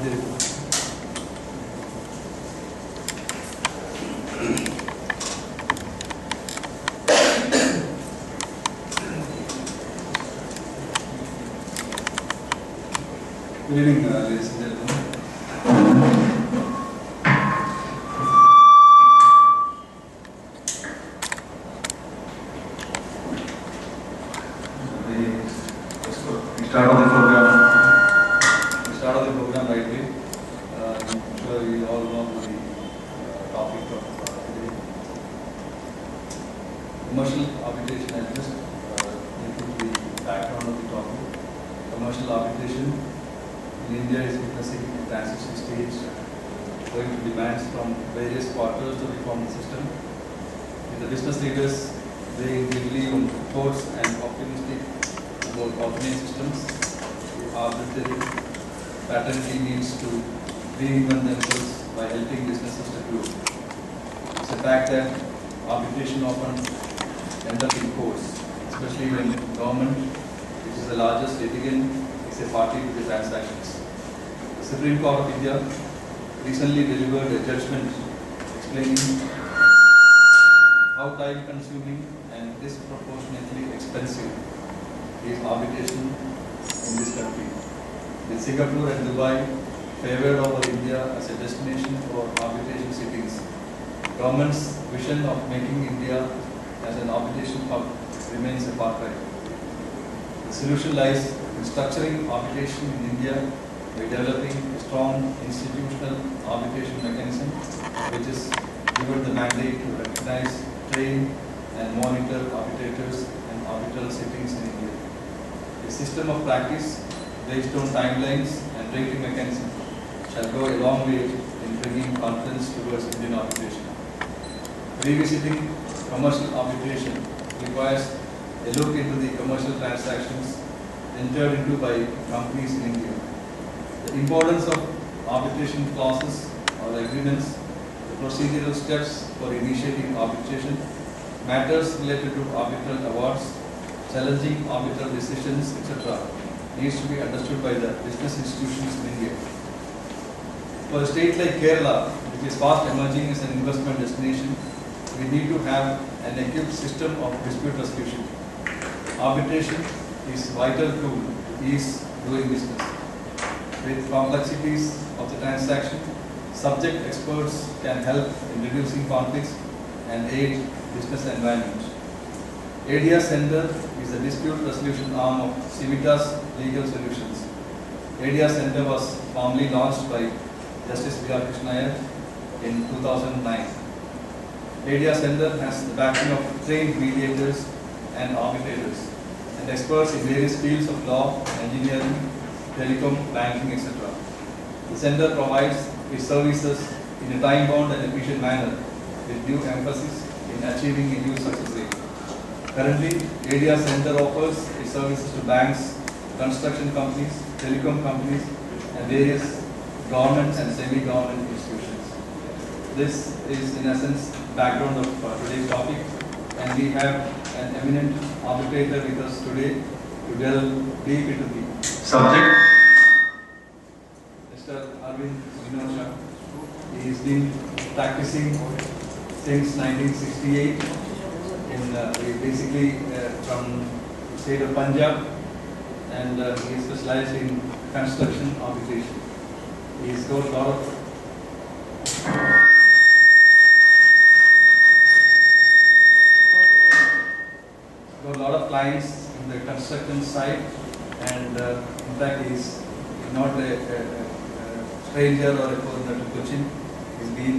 Good evening, ladies and gentlemen. We start off the program right away. I'm sure you all know the topic of today. Commercial arbitration. I'll just give you the background of the topic. Commercial arbitration in India is witnessing a transition stage, going to demands from various quarters to reform the system. With the business leaders weighing heavily on courts and optimistic about alternate systems, the arbitrary patently needs to reinvent themselves by helping businesses to grow. It's a fact that arbitration often ends up in courts, especially when the government, which is the largest litigant, is a party to the transactions. The Supreme Court of India recently delivered a judgment explaining how time-consuming and disproportionately expensive is arbitration in this country. With Singapore and Dubai favored over India as a destination for arbitration sittings, government's vision of making India as an arbitration hub remains a far cry. The solution lies in structuring arbitration in India by developing a strong institutional arbitration mechanism which is given the mandate to recognize, train and monitor arbitrators and arbitral sittings in India. A system of practice based on timelines and rating mechanism shall go a long way in bringing confidence towards Indian arbitration. Revisiting commercial arbitration requires a look into the commercial transactions entered into by companies in India. The importance of arbitration clauses or agreements, the procedural steps for initiating arbitration, matters related to arbitral awards, challenging arbitral decisions, etc. needs to be understood by the business institutions in India. For a state like Kerala, which is fast emerging as an investment destination, we need to have an equipped system of dispute resolution. Arbitration is a vital tool to ease doing business. With complexities of the transaction, subject experts can help in reducing conflicts and aid business environment. ADIA Center is the dispute resolution arm of Civitas Legal Solutions. ADIA Center was formally launched by Justice V.R. Krishna Iyer in 2009. ADIA Center has the backing of trained mediators and arbitrators and experts in various fields of law, engineering, telecom, banking, etc. The center provides its services in a time-bound and efficient manner with due emphasis in achieving a huge success rate. Currently, ADIA Center offers its services to banks, construction companies, telecom companies, and various government and semi-government institutions. This is, in essence, background of today's topic, and we have an eminent arbitrator with us today to delve deep into the subject. Mr. Arvind Minocha. He has been practicing since 1968 in basically from the state of Punjab, and he is specialized in construction arbitration. He has got a lot of clients in the construction side, and in fact he is not a stranger or a foreigner to Cochin. He's been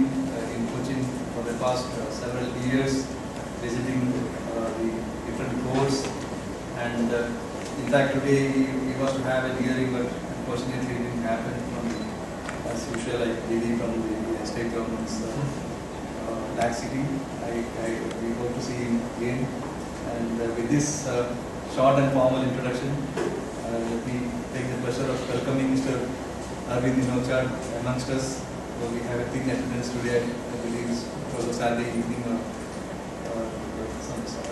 in Cochin for the past several years, visiting the different courts, and in fact today he was to have a hearing, but unfortunately it didn't happen as usual, like DD from the state government's laxity. We hope to see him again. And with this short and formal introduction, let me take the pleasure of welcoming Mr. Arvind Minocha amongst us. So we have a big attendance today. I believe it was a Saturday evening or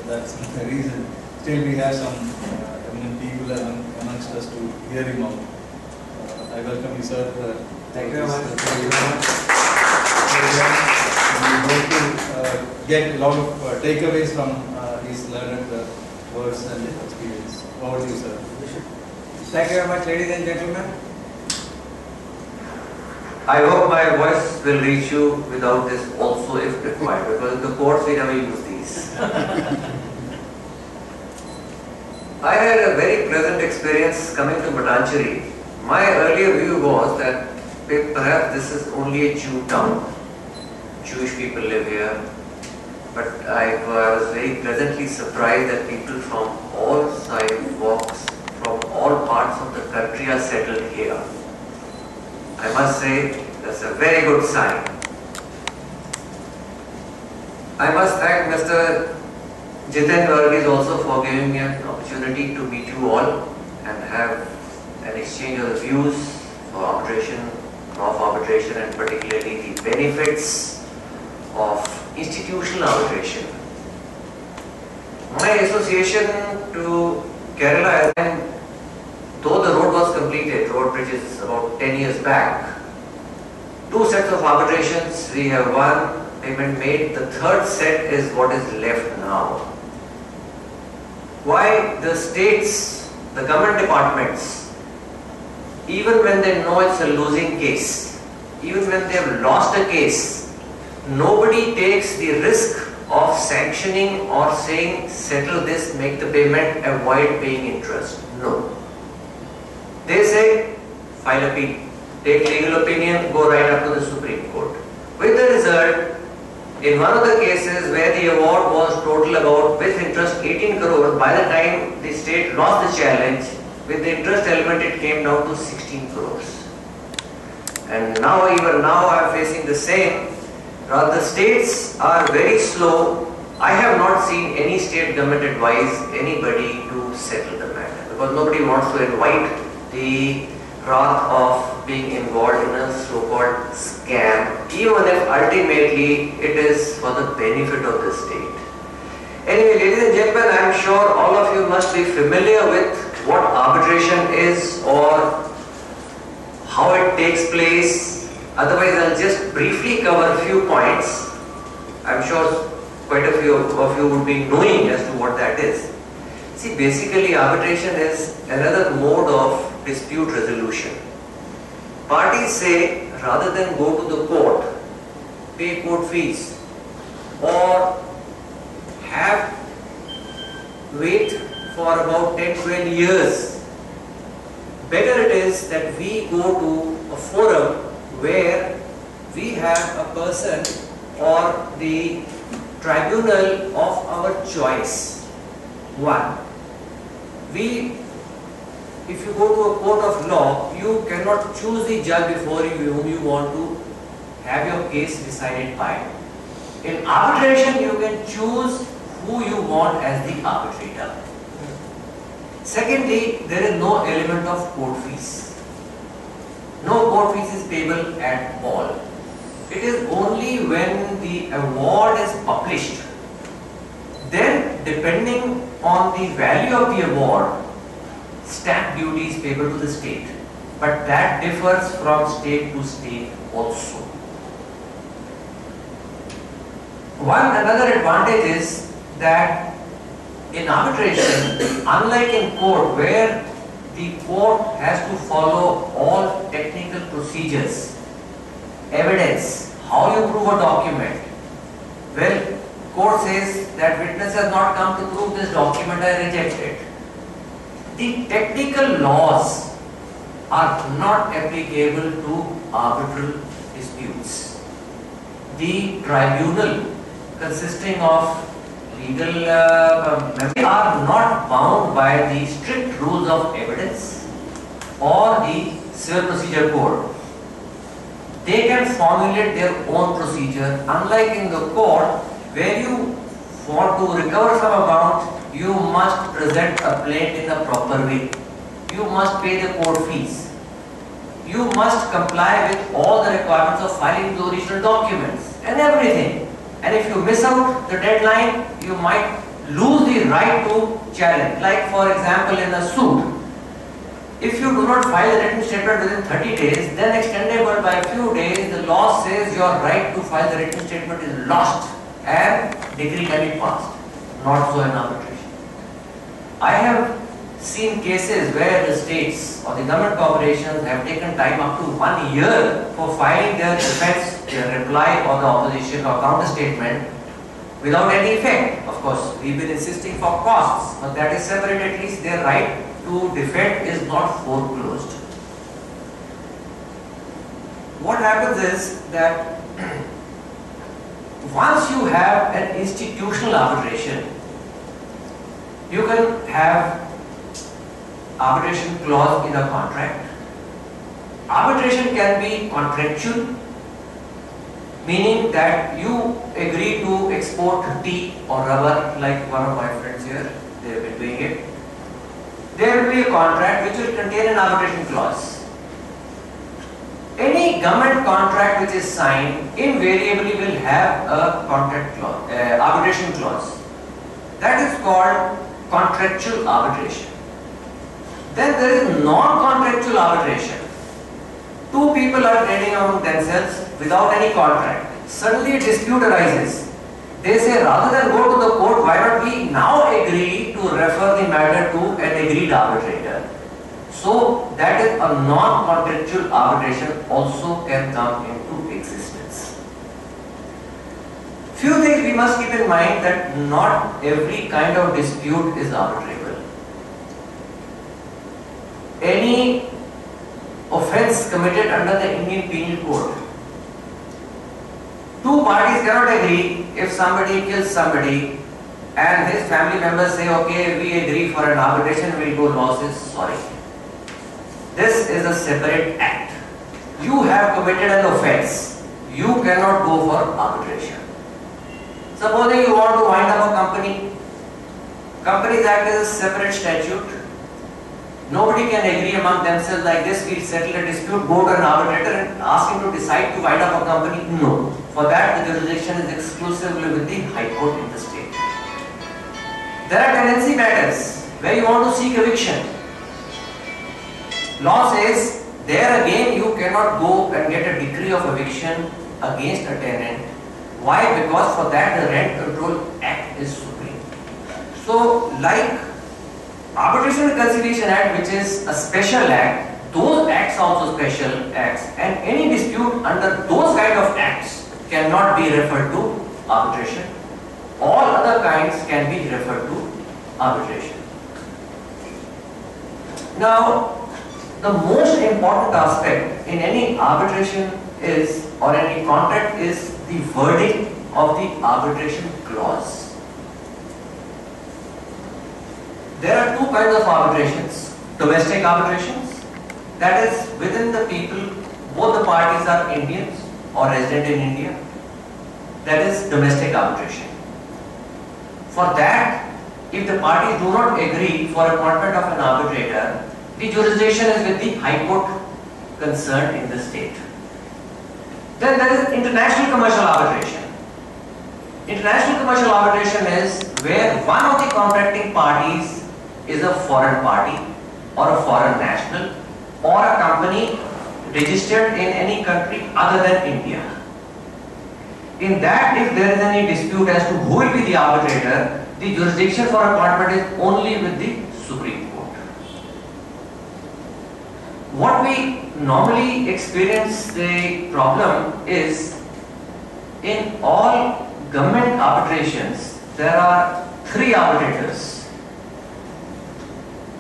that's the reason. Still we have some eminent people amongst us to hear him out. I welcome you, sir. Thank you very much. Thank you very much. We hope to get a lot of takeaways from these learned words and experience. Over to you, sir. Thank you very much, ladies and gentlemen. I hope my voice will reach you without this also if required, because in the courts we never use these. I had a very pleasant experience coming to Matancheri. My earlier view was that perhaps this is only a Jew town. Jewish people live here. But I was very pleasantly surprised that people from all walks, from all parts of the country are settled here. I must say, that's a very good sign. I must thank Mr. Jiten Varghese also for giving me an opportunity to meet you all and have an exchange of views for arbitration, of arbitration, and particularly the benefits of institutional arbitration. My association to Kerala, and though the road was completed, road bridges about 10 years back, 2 sets of arbitrations, we have one payment made, the third set is what is left now. Why the states, the government departments, even when they know it's a losing case, even when they have lost a case, nobody takes the risk of sanctioning or saying settle this, make the payment, avoid paying interest. No. They say file appeal, take legal opinion, go right up to the Supreme Court. With the result, in one of the cases where the award was total about with interest 18 crores, by the time the state lost the challenge, with the interest element it came down to 16 crores. And now, even now, I am facing the same. The states are very slow. I have not seen any state government advise anybody to settle the matter, because nobody wants to invite the wrath of being involved in a so-called scam, even if ultimately it is for the benefit of the state. Anyway, ladies and gentlemen, I am sure all of you must be familiar with what arbitration is or how it takes place. Otherwise, I'll just briefly cover a few points. I'm sure quite a few of you would be knowing as to what that is. See, basically arbitration is another mode of dispute resolution. Parties say, rather than go to the court, pay court fees, or wait for about 10-12 years, better it is that we go to a forum where we have a person or the tribunal of our choice. One, if you go to a court of law, you cannot choose the judge before you whom you want to have your case decided by. In arbitration, you can choose who you want as the arbitrator. Secondly, there is no element of court fees. No court fees is payable at all. It is only when the award is published, then depending on the value of the award, stamp duty is payable to the state. But that differs from state to state also. Another advantage is that in arbitration, unlike in court where the court has to follow all technical procedures, evidence, how you prove a document. Well, court says that witness has not come to prove this document, I reject it. The technical laws are not applicable to arbitral disputes. The tribunal consisting of legal members are not bound by the strict rules of evidence or the civil procedure code. They can formulate their own procedure, unlike in the court where you want to recover some amount, you must present a plaint in a proper way. You must pay the court fees. You must comply with all the requirements of filing the original documents and everything. And if you miss out the deadline, you might lose the right to challenge. Like for example, in a suit, If you do not file a written statement within 30 days, then extendable by a few days, the law says your right to file the written statement is lost and decree can be passed. Not so in arbitration. I have seen cases where the states or the government corporations have taken time up to 1 year for filing their defense, their reply or the opposition or counter statement without any effect. Of course, we've been insisting for costs, but that is separate. At least their right to defend is not foreclosed. What happens is that once you have an institutional arbitration, you can have arbitration clause in a contract. Arbitration can be contractual, meaning that you agree to export tea or rubber, like one of my friends here, they have been doing it. There will be a contract which will contain an arbitration clause. Any government contract which is signed invariably will have a contract clause, arbitration clause. That is called contractual arbitration. Then there is non-contractual arbitration. Two people are trading among themselves without any contract. Suddenly a dispute arises. They say, rather than go to the court, why not we now agree to refer the matter to an agreed arbitrator? So that is a non-contractual arbitration also can come into existence. Few things we must keep in mind, that not every kind of dispute is arbitrable. Any offence committed under the Indian Penal Code, two parties cannot agree. If somebody kills somebody and his family members say, okay, we agree for an arbitration, we will go losses, sorry. This is a separate act. You have committed an offence. You cannot go for arbitration. Supposing you want to wind up a company. Companies Act is a separate statute. Nobody can agree among themselves like this, we'll settle a dispute, go to an arbitrator and ask him to decide to wind up a company. No. For that, the jurisdiction is exclusively with the High Court in the state. There are tenancy matters where you want to seek eviction. Law says, there again you cannot go and get a decree of eviction against a tenant. Why? Because for that the Rent Control Act is supreme. So, like Arbitration and Conciliation Act, which is a special act, those acts are also special acts, and any dispute under those kind of acts cannot be referred to arbitration. All other kinds can be referred to arbitration. Now, the most important aspect in any arbitration is, or any contract, is the wording of the arbitration clause. There are two kinds of arbitrations. Domestic arbitrations, that is within the people, both the parties are Indians or resident in India. That is domestic arbitration. For that, if the parties do not agree for appointment of an arbitrator, the jurisdiction is with the High Court concerned in the state. Then there is international commercial arbitration. International commercial arbitration is where one of the contracting parties is a foreign party or a foreign national or a company registered in any country other than India. In that, if there is any dispute as to who will be the arbitrator, the jurisdiction for appointment is only with the Supreme Court. What we normally experience the problem is, in all government arbitrations, there are three arbitrators.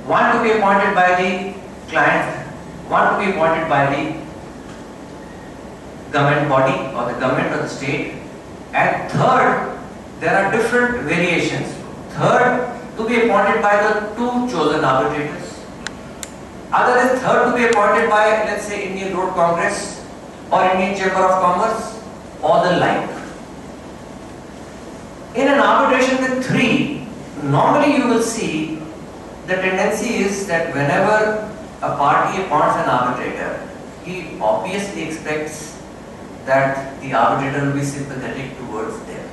One to be appointed by the client, one to be appointed by the government body or the government or the state, and third, there are different variations. Third, to be appointed by the two chosen arbitrators. Other is third to be appointed by, let's say, Indian Road Congress or Indian Chamber of Commerce or the like. In an arbitration with three, normally you will see the tendency is that whenever a party appoints an arbitrator, he obviously expects that the arbitrator will be sympathetic towards them.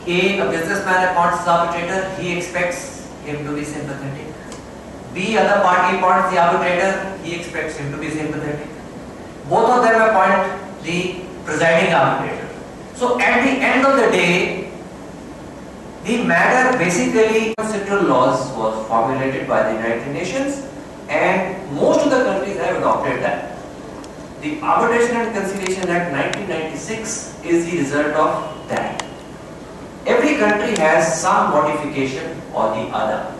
A businessman appoints the arbitrator, he expects him to be sympathetic. B, other party appoints the arbitrator, he expects him to be sympathetic. Both of them appoint the presiding arbitrator. So at the end of the day, the matter basically conceptual laws was formulated by the United Nations, and most of the countries have adopted that. The Arbitration and Conciliation Act 1996 is the result of that. Every country has some modification or the other.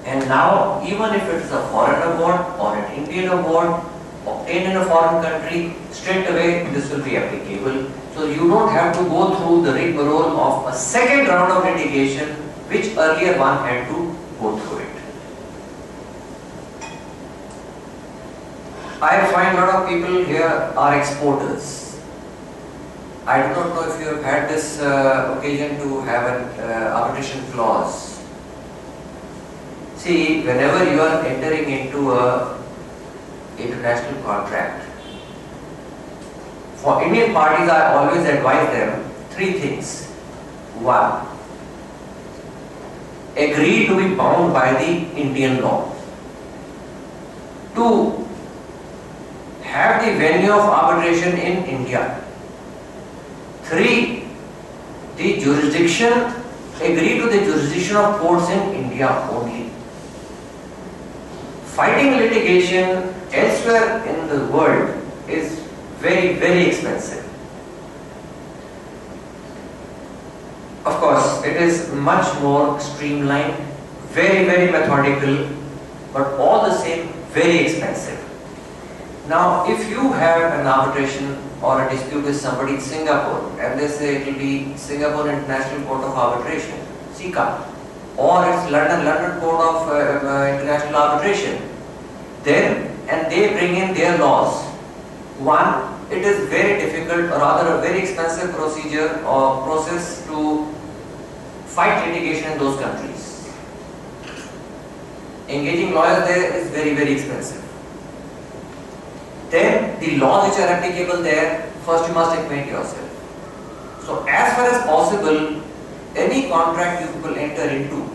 And now, even if it is a foreign award or an Indian award obtained in a foreign country, straight away this will be applicable. So you don't have to go through the rigmarole of a second round of litigation, which earlier one had to go through it. I find a lot of people here are exporters. I do not know if you have had this occasion to have an arbitration clause. See, whenever you are entering into a international contract, for Indian parties I always advise them three things. One, agree to be bound by the Indian law. Two, have the venue of arbitration in India. Three, the jurisdiction, agree to the jurisdiction of courts in India only. Fighting litigation elsewhere in the world is very, very expensive. Of course, it is much more streamlined, very, very methodical, but all the same very expensive. Now, if you have an arbitration or a dispute with somebody in Singapore, and they say it will be Singapore International Court of Arbitration, SICA, or it's London Court of International Arbitration, then, and they bring in their laws. One, it is very difficult, or rather a very expensive procedure or process to fight litigation in those countries. Engaging lawyers there is very, very expensive. Then the laws which are applicable there, first you must acquaint yourself. So as far as possible, any contract you will enter into,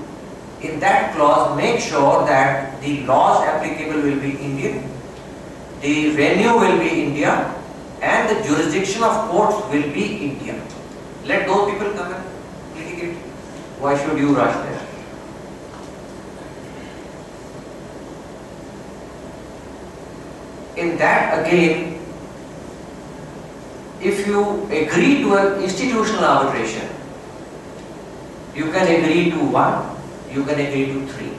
in that clause make sure that the laws applicable will be Indian, the venue will be India, and the jurisdiction of courts will be India. Let those people come and litigate. Why should you rush there? In that again, if you agree to an institutional arbitration, you can agree to one, you can agree to three.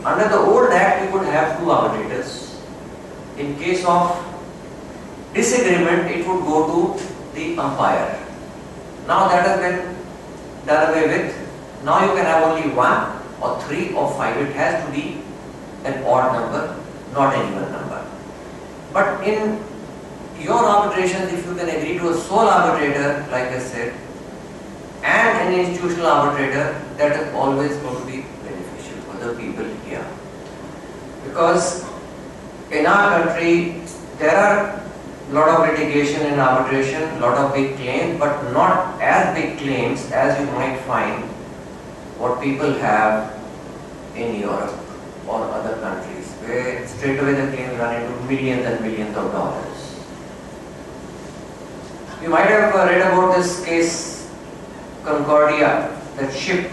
Under the old act, you could have two arbitrators. In case of disagreement, it would go to the umpire. Now that has been done away with. Now you can have only one or three or five. It has to be an odd number, not an even number. But in your arbitrations, if you can agree to a sole arbitrator, like I said, and an institutional arbitrator, that is always going to be beneficial for the people here. Because in our country, there are a lot of litigation in arbitration, a lot of big claims, but not as big claims as you might find what people have in Europe or other countries, where straight away the claims run into millions and millions of dollars. You might have read about this case, Concordia, that ship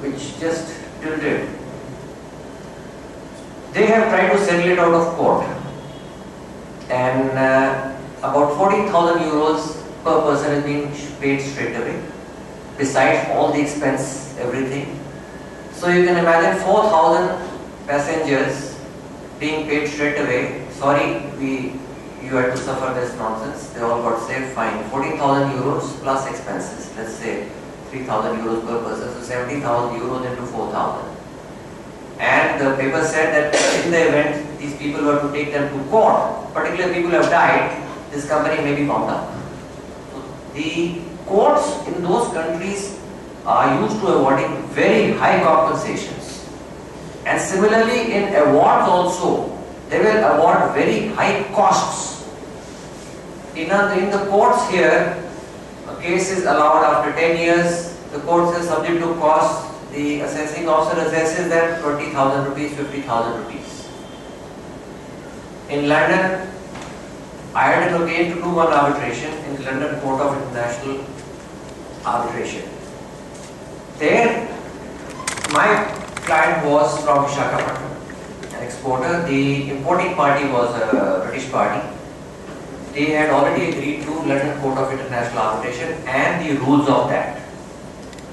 which just tilted. They have tried to settle it out of court, and about 14,000 euros per person is being paid straight away, besides all the expense, everything. So you can imagine 4,000 passengers being paid straight away. Sorry, you had to suffer this nonsense. They all got saved, fine. 14,000 euros plus expenses. Let's say 3,000 euros per person, so 70,000 euros into 4,000. And the paper said that in the event these people were to take them to court, particular people have died, this company may be bound up. So the courts in those countries are used to awarding very high compensations. And similarly in awards also, they will award very high costs. In the courts here, a case is allowed after 10 years, the court says subject to costs, the assessing officer assesses them 20,000 rupees, 50,000 rupees. In London, I had an occasion to do one arbitration in the London Court of International Arbitration. There, my client was from Visakhapatnam, an exporter. The importing party was a British party. They had already agreed to London Court of International Arbitration and the rules of that.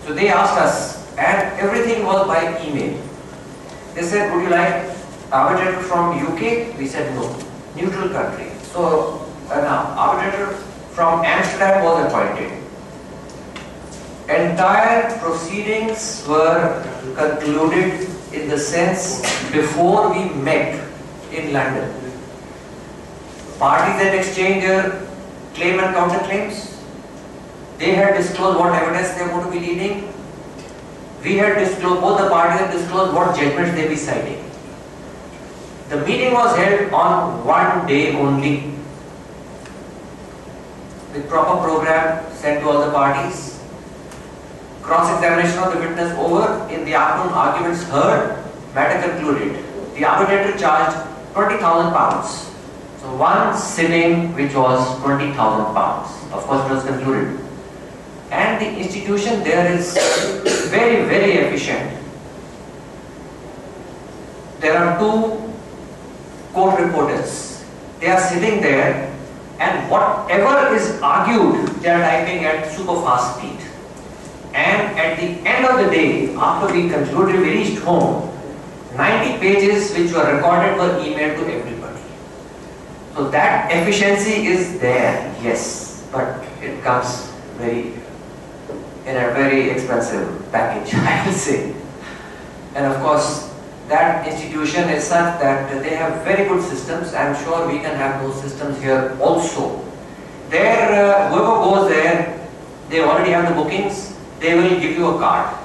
So they asked us, and everything was by email. They said, would you like arbitrator from UK? We said no, neutral country. So an arbitrator from Amsterdam was appointed. Entire proceedings were concluded in the sense before we met in London. Parties had exchanged their claim and counterclaims. They had disclosed what evidence they were going to be leading. We had disclosed, both the parties had disclosed what judgments they be citing. The meeting was held on one day only, with proper program sent to all the parties. Cross-examination of the witness over. In the afternoon, arguments heard, matter concluded. The arbitrator charged £20,000. So one sitting which was £20,000. Of course, it was concluded. And the institution there is very, very efficient. There are two court reporters. They are sitting there, and whatever is argued, they are typing at super fast speed. And at the end of the day, after we concluded, we reached home, 90 pages which were recorded were emailed to everybody. So that efficiency is there, yes, but it comes in a very expensive package, I will say. And of course, that institution is such that they have very good systems. I am sure we can have those systems here also. There, whoever goes there, they already have the bookings, they will give you a card.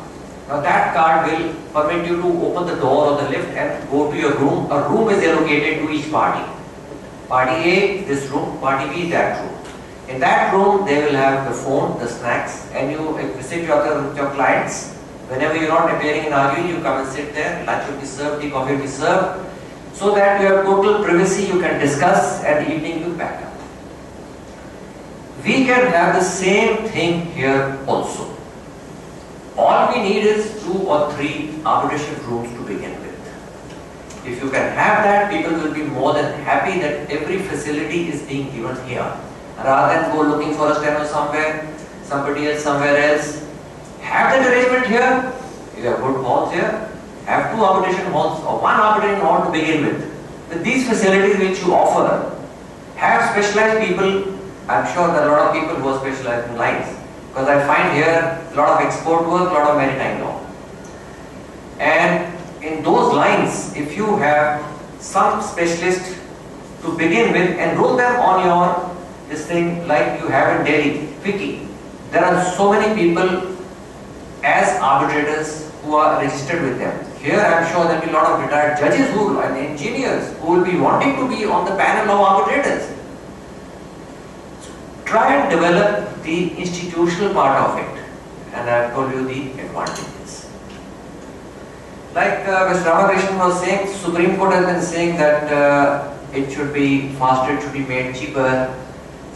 Now that card will permit you to open the door or the lift and go to your room. A room is allocated to each party. Party A, this room, party B, that room. In that room, they will have the phone, the snacks, and you visit your clients. Whenever you are not appearing in arguing, you come and sit there, lunch will be served, tea, coffee will be served, so that you have total privacy, you can discuss, and the evening you back up. We can have the same thing here also. All we need is 2 or 3 arbitration rooms to begin with. If you can have that, people will be more than happy that every facility is being given here. Rather than go looking for a steno somewhere, somebody else somewhere else. Have that arrangement here. You have good halls here. Have 2 arbitration halls or 1 arbitration hall to begin with. With these facilities which you offer, have specialized people. I'm sure there are a lot of people who are specialized in lines. Because I find here a lot of export work, a lot of maritime law. And in those lines, if you have some specialist to begin with, enroll them on your this thing like you have in Delhi, Quickie. There are so many people as arbitrators who are registered with them. Here I am sure there will be a lot of retired judges and engineers who will be wanting to be on the panel of arbitrators. Try and develop the institutional part of it, and I have told you the advantages. Like Mr. Ramakrishnan was saying, Supreme Court has been saying that it should be faster, it should be made cheaper.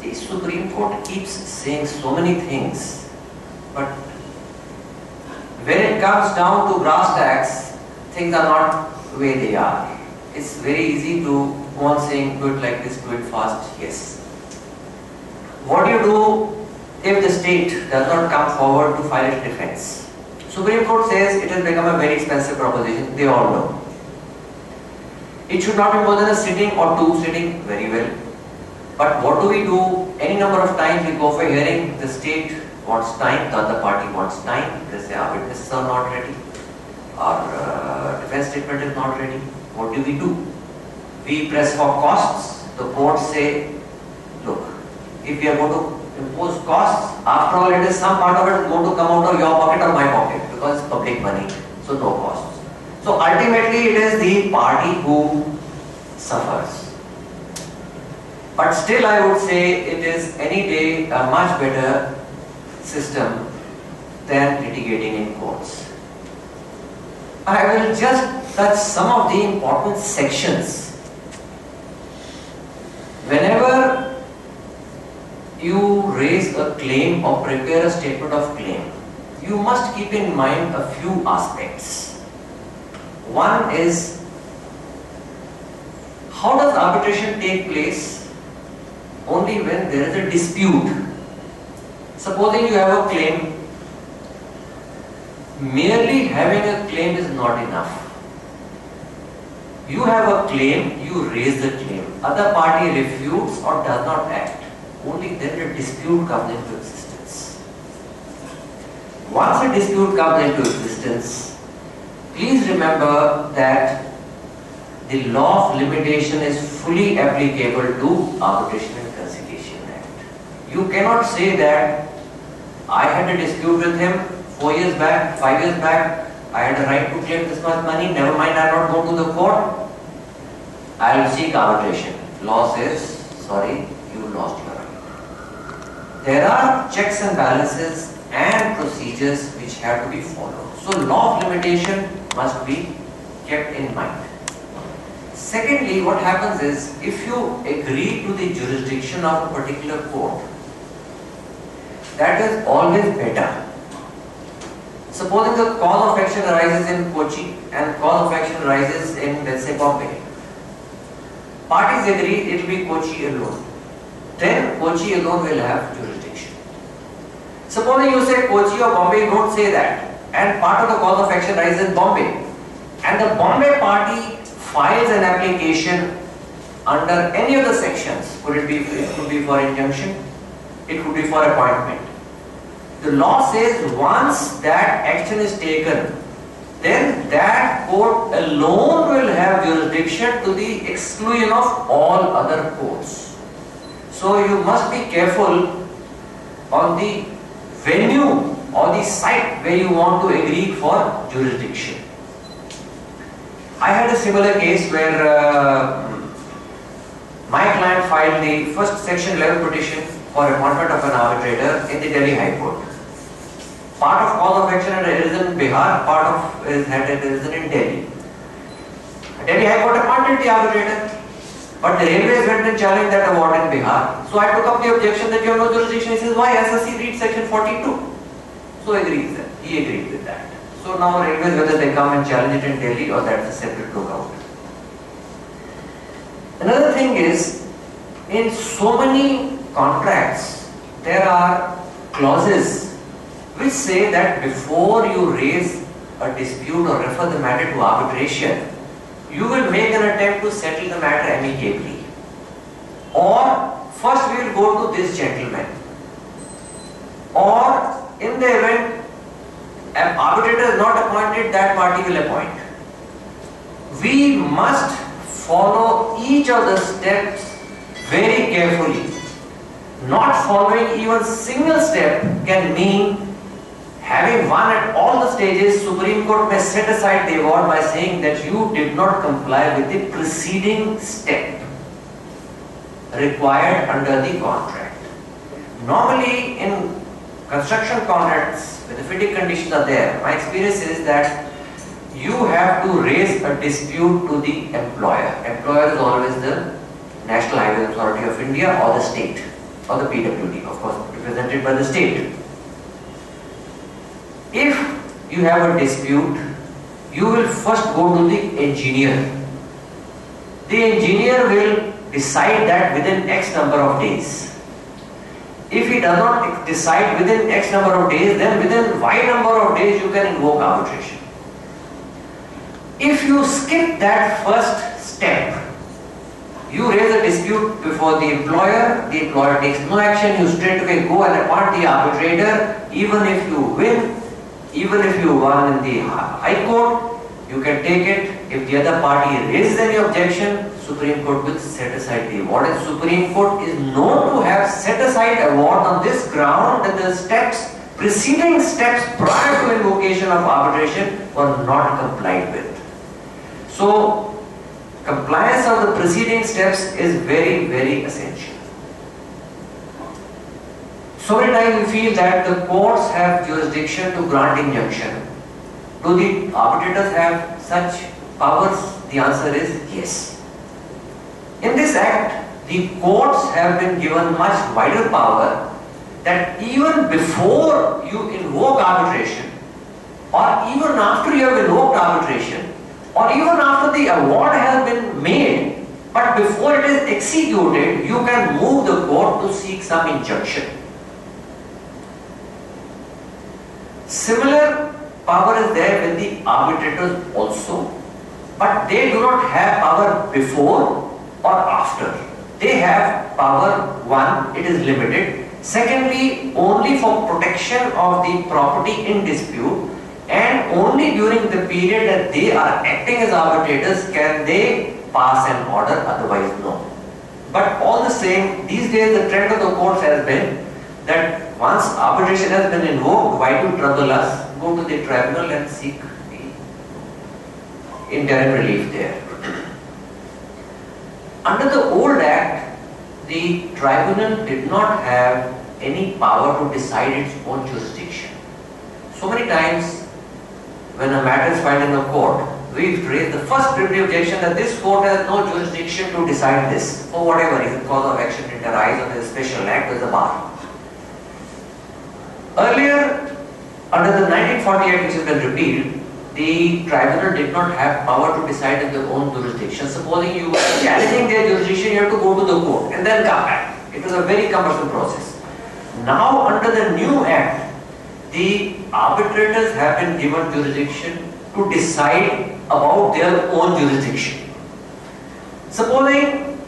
The Supreme Court keeps saying so many things, but when it comes down to brass tacks, things are not the way they are. It's very easy to go on saying, do it like this, do it fast, yes. What do you do if the state does not come forward to file its defense? Supreme Court says it has become a very expensive proposition, they all know. It should not be more than a sitting or 2 sitting, very well. But what do we do? Any number of times we go for hearing, the state wants time, the other party wants time, they say our witnesses are not ready, our defense statement is not ready. What do? We press for costs, the courts say, look, if we are going to impose costs, after all it is some part of it going to come out of your pocket or my pocket because it's public money, so no costs. So ultimately it is the party who suffers. But still I would say it is any day a much better system than litigating in courts. I will just touch some of the important sections. Whenever you raise a claim or prepare a statement of claim, you must keep in mind a few aspects. One is, how does arbitration take place? Only when there is a dispute. Supposing you have a claim, merely having a claim is not enough. You have a claim, you raise the claim. Other party refutes or does not act. Only then a dispute comes into existence. Once a dispute comes into existence, please remember that the law of limitation is fully applicable to Arbitration and Conciliation Act. You cannot say that I had a dispute with him 4 years back, 5 years back, I had a right to claim this much money, never mind, I'll not go to the court, I'll seek arbitration. Law says, sorry, you lost your right. There are checks and balances and procedures which have to be followed. So law of limitation must be kept in mind. Secondly, what happens is, if you agree to the jurisdiction of a particular court, that is always better. Supposing the cause of action arises in Kochi and cause of action arises in, let's say, Bombay. Parties agree it will be Kochi alone. Then Kochi alone will have jurisdiction. Supposing you say Kochi or Bombay, you don't say that. And part of the cause of action arises in Bombay. And the Bombay party files an application under any of the sections. It could be for injunction, it could be for appointment. The law says once that action is taken, then that court alone will have jurisdiction to the exclusion of all other courts. So you must be careful on the venue or the site where you want to agree for jurisdiction. I had a similar case where my client filed the first Section 11 petition for appointment of an arbitrator in the Delhi High Court. Part of cause of action had arisen in Bihar, part of it had arisen in Delhi. Delhi High Court appointed the arbitrator, but the railways went and challenged that award in Bihar. So I took up the objection that you have no jurisdiction. He says, why? SSC reads Section 42. So he agreed with that. So now railways, whether they come and challenge it in Delhi or that's a separate lookout. Another thing is, in so many contracts, there are clauses which say that before you raise a dispute or refer the matter to arbitration, you will make an attempt to settle the matter amicably. Or first we will go to this gentleman. Or in the event an arbitrator is not appointed, that party will appoint. We must follow each of the steps very carefully. Not following even single step can mean having won at all the stages, Supreme Court may set aside the award by saying that you did not comply with the preceding step required under the contract. Normally in construction contracts, when the fitting conditions are there, my experience is that you have to raise a dispute to the employer. Employer is always the National Highways Authority of India or the state, or the PWD, of course, represented by the state. If you have a dispute, you will first go to the engineer. The engineer will decide that within X number of days. If he does not decide within X number of days, then within Y number of days you can invoke arbitration. If you skip that first step, you raise a dispute before the employer takes no action, you straight away go and appoint the arbitrator. Even if you win, even if you won in the High Court, you can take it. If the other party raises any objection, Supreme Court will set aside the award. And Supreme Court is known to have set aside award on this ground that the preceding steps prior to invocation of arbitration were not complied with. So, compliance of the preceding steps is very, very essential. So many times we feel that the courts have jurisdiction to grant injunction, Do the arbitrators have such powers? The answer is yes. In this act, the courts have been given much wider power that even before you invoke arbitration, or even after you have invoked arbitration, or even after the award has been made, but before it is executed, you can move the court to seek some injunction. Similar power is there with the arbitrators also, but they do not have power before or after. They have power, one, it is limited. Secondly, only for protection of the property in dispute, and only during the period that they are acting as arbitrators can they pass an order, otherwise no. But all the same, these days the trend of the courts has been that once arbitration has been invoked, why do trouble us? Go to the tribunal and seek the interim relief there. Under the old act, the tribunal did not have any power to decide its own jurisdiction. So many times when a matter is filed in the court, we raise the first preliminary objection that this court has no jurisdiction to decide this for whatever reason, cause of action did arise or the special act with the bar. Earlier, under the 1940 Act which has been repealed, the tribunal did not have power to decide in their own jurisdiction. Supposing you were challenging their jurisdiction, you have to go to the court and then come back. It was a very cumbersome process. Now, under the new act, the arbitrators have been given jurisdiction to decide about their own jurisdiction. Supposing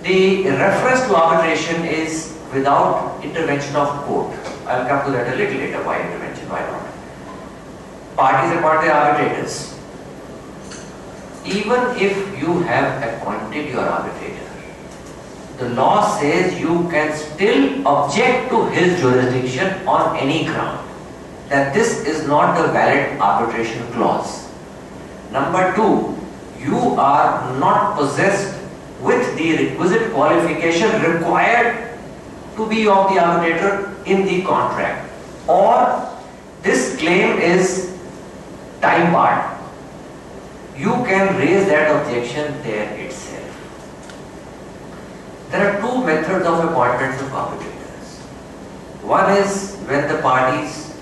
the reference to arbitration is without intervention of court. I will come to that a little later. Why intervention? Why not? Parties appoint the arbitrators. Even if you have appointed your arbitrator, the law says you can still object to his jurisdiction on any ground, that this is not the valid arbitration clause. Number two, you are not possessed with the requisite qualification required to be of the arbitrator in the contract, or this claim is time barred. You can raise that objection there itself. There are two methods of appointments of arbitrators. One is when the parties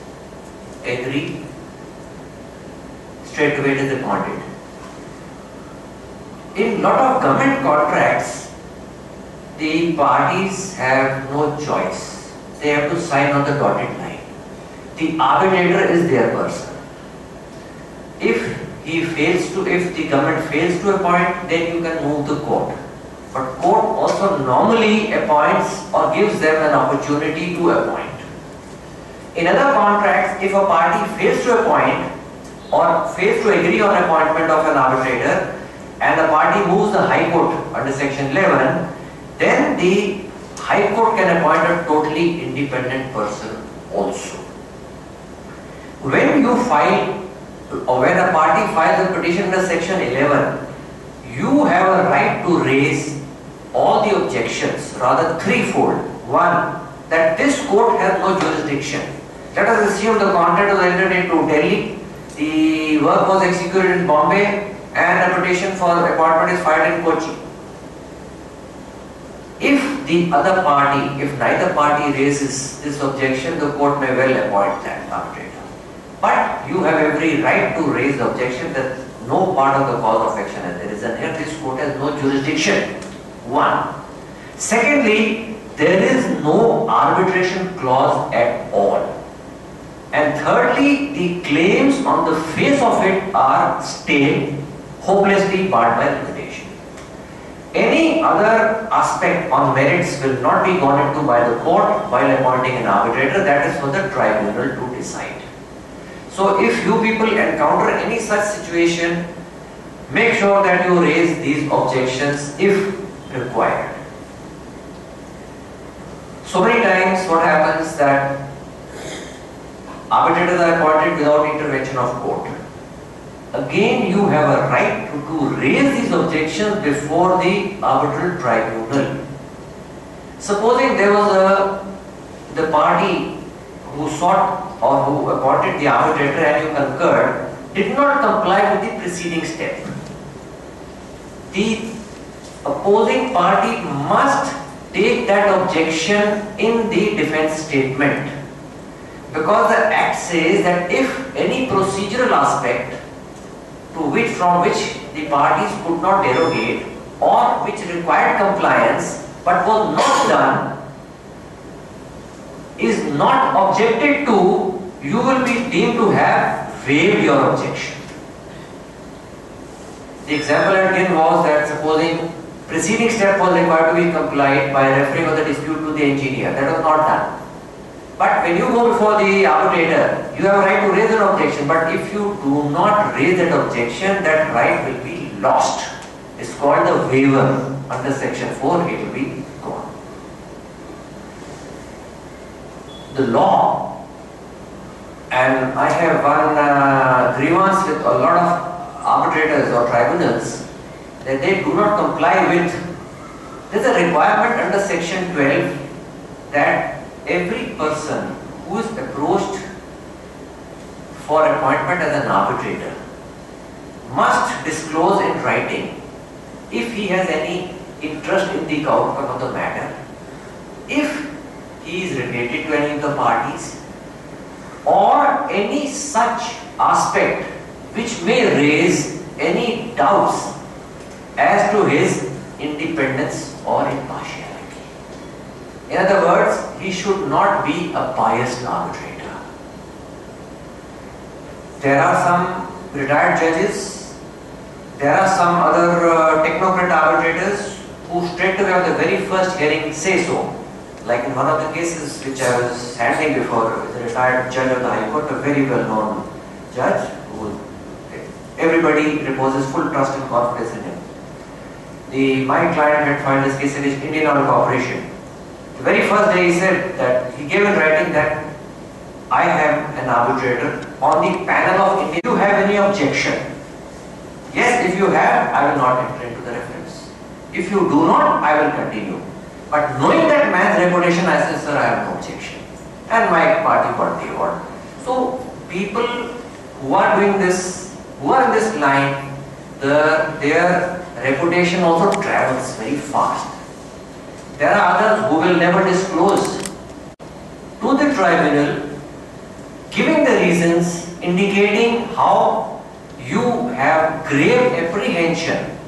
agree, straight away it is appointed. In lot of government contracts, the parties have no choice. They have to sign on the dotted line. The arbitrator is their person. If the government fails to appoint, then you can move the court. But court also normally appoints or gives them an opportunity to appoint. In other contracts, if a party fails to appoint or fails to agree on appointment of an arbitrator, and the party moves the High Court under section 11, then the High Court can appoint a totally independent person also. When you file, or when a party files a petition under section 11, you have a right to raise all the objections, rather threefold. One, that this court has no jurisdiction. Let us assume the contract was entered into Delhi, the work was executed in Bombay, and a petition for appointment is filed in Kochi. If the other party, if neither party raises this objection, the court may well appoint that arbitrator. But you have every right to raise the objection that no part of the cause of action has arisen here. This court has no jurisdiction. One. Secondly, there is no arbitration clause at all. And thirdly, the claims on the face of it are stale, hopelessly barred by liquidation. Any other aspect on merits will not be gone into by the court while appointing an arbitrator. That is for the tribunal to decide. So if you people encounter any such situation, make sure that you raise these objections if required. So many times what happens that arbitrators are appointed without intervention of court. Again, you have a right to raise these objections before the arbitral tribunal. Supposing there was the party who sought or who appointed the arbitrator and you concurred did not comply with the preceding step, the opposing party must take that objection in the defense statement, because the act says that if any procedural aspect from which the parties could not derogate or which required compliance but was not done is not objected to, you will be deemed to have waived your objection. The example I had given was that supposing preceding step was required to be complied by referring of the dispute to the engineer, that was not done. But when you go before the arbitrator, you have a right to raise an objection, but if you do not raise that objection, that right will be lost. It's called the waiver. Under section 4, it will be gone. The law, and I have one grievance with a lot of arbitrators or tribunals, that they do not comply with. There is a requirement under section 12 that every person who is approached for appointment as an arbitrator must disclose in writing if he has any interest in the outcome of the matter, if he is related to any of the parties, or any such aspect which may raise any doubts as to his independence or impartiality. In other words, he should not be a biased arbitrator. There are some retired judges, there are some other technocrat arbitrators who straight away on the very first hearing say so. Like in one of the cases which I was handling before, the retired judge of the High Court, a very well-known judge, who everybody reposes full trust and confidence in him. My client had filed this case against Indian Oil Corporation. The very first day he said that he gave in writing that I am an arbitrator on the panel of India. Do you have any objection? Yes, if you have, I will not enter into the reference. If you do not, I will continue. But knowing that man's reputation, I said, sir, I have no objection. And my party got the award. So people who are doing this, who are in this line, their reputation also travels very fast. There are others who will never disclose to the tribunal, giving the reasons, indicating how you have grave apprehension